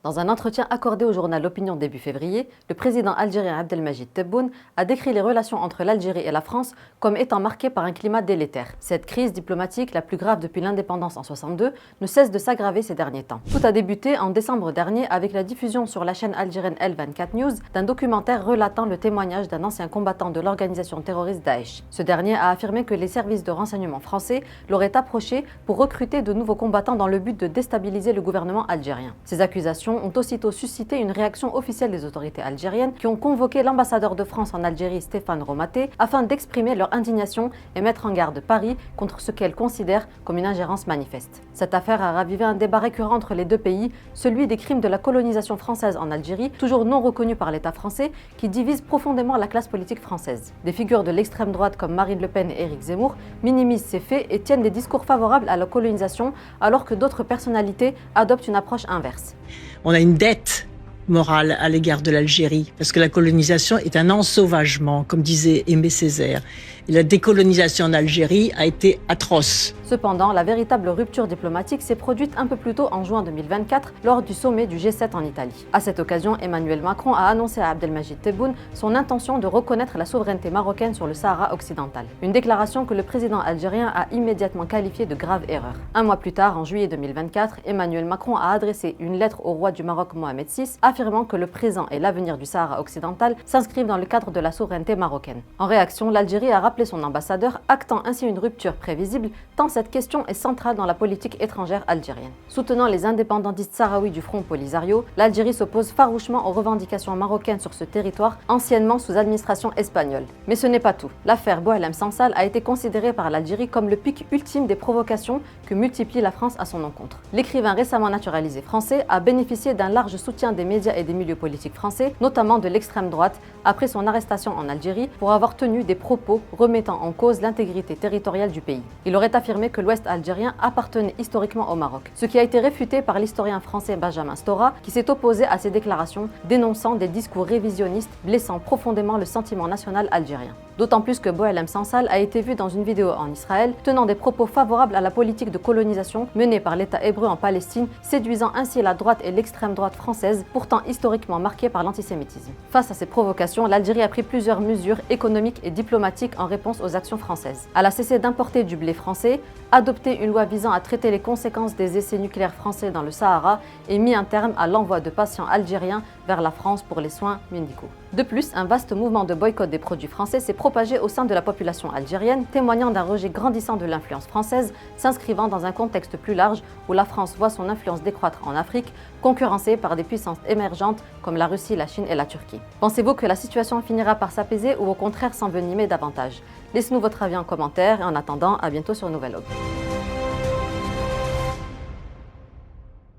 Dans un entretien accordé au journal L'Opinion début février, le président algérien Abdelmajid Tebboune a décrit les relations entre l'Algérie et la France comme étant marquées par un climat délétère. Cette crise diplomatique, la plus grave depuis l'indépendance en 1962, ne cesse de s'aggraver ces derniers temps. Tout a débuté en décembre dernier avec la diffusion sur la chaîne algérienne L24 News d'un documentaire relatant le témoignage d'un ancien combattant de l'organisation terroriste Daesh. Ce dernier a affirmé que les services de renseignement français l'auraient approché pour recruter de nouveaux combattants dans le but de déstabiliser le gouvernement algérien. Ces accusations ont aussitôt suscité une réaction officielle des autorités algériennes qui ont convoqué l'ambassadeur de France en Algérie, Stéphane Romaté, afin d'exprimer leur indignation et mettre en garde Paris contre ce qu'elle considère comme une ingérence manifeste. Cette affaire a ravivé un débat récurrent entre les deux pays, celui des crimes de la colonisation française en Algérie, toujours non reconnus par l'État français, qui divise profondément la classe politique française. Des figures de l'extrême droite comme Marine Le Pen et Éric Zemmour minimisent ces faits et tiennent des discours favorables à la colonisation, alors que d'autres personnalités adoptent une approche inverse. On a une dette morale à l'égard de l'Algérie, parce que la colonisation est un ensauvagement, comme disait Aimé Césaire. Et la décolonisation en Algérie a été atroce. Cependant, la véritable rupture diplomatique s'est produite un peu plus tôt en juin 2024 lors du sommet du G7 en Italie. À cette occasion, Emmanuel Macron a annoncé à Abdelmajid Tebboune son intention de reconnaître la souveraineté marocaine sur le Sahara occidental. Une déclaration que le président algérien a immédiatement qualifiée de grave erreur. Un mois plus tard, en juillet 2024, Emmanuel Macron a adressé une lettre au roi du Maroc Mohamed VI, affirmant que le présent et l'avenir du Sahara occidental s'inscrivent dans le cadre de la souveraineté marocaine. En réaction, l'Algérie a rappelé son ambassadeur, actant ainsi une rupture prévisible, tant cette question est centrale dans la politique étrangère algérienne. Soutenant les indépendantistes sahraouis du Front Polisario, l'Algérie s'oppose farouchement aux revendications marocaines sur ce territoire anciennement sous administration espagnole. Mais ce n'est pas tout. L'affaire Boualem Sansal a été considérée par l'Algérie comme le pic ultime des provocations que multiplie la France à son encontre. L'écrivain récemment naturalisé français a bénéficié d'un large soutien des médias et des milieux politiques français, notamment de l'extrême droite, après son arrestation en Algérie pour avoir tenu des propos remettant en cause l'intégrité territoriale du pays. Il aurait affirmé que l'Ouest algérien appartenait historiquement au Maroc, ce qui a été réfuté par l'historien français Benjamin Stora, qui s'est opposé à ces déclarations, dénonçant des discours révisionnistes blessant profondément le sentiment national algérien. D'autant plus que Boualem Sansal a été vu dans une vidéo en Israël, tenant des propos favorables à la politique de colonisation menée par l'État hébreu en Palestine, séduisant ainsi la droite et l'extrême droite française, pourtant historiquement marquée par l'antisémitisme. Face à ces provocations, l'Algérie a pris plusieurs mesures économiques et diplomatiques en réponse aux actions françaises. Elle a cessé d'importer du blé français, adopté une loi visant à traiter les conséquences des essais nucléaires français dans le Sahara et mis un terme à l'envoi de patients algériens vers la France pour les soins médicaux. De plus, un vaste mouvement de boycott des produits français s'est propagé au sein de la population algérienne, témoignant d'un rejet grandissant de l'influence française, s'inscrivant dans un contexte plus large où la France voit son influence décroître en Afrique, concurrencée par des puissances émergentes comme la Russie, la Chine et la Turquie. Pensez-vous que la situation finira par s'apaiser ou au contraire s'envenimer davantage? Laissez-nous votre avis en commentaire et en attendant, à bientôt sur Nouvelle Aube.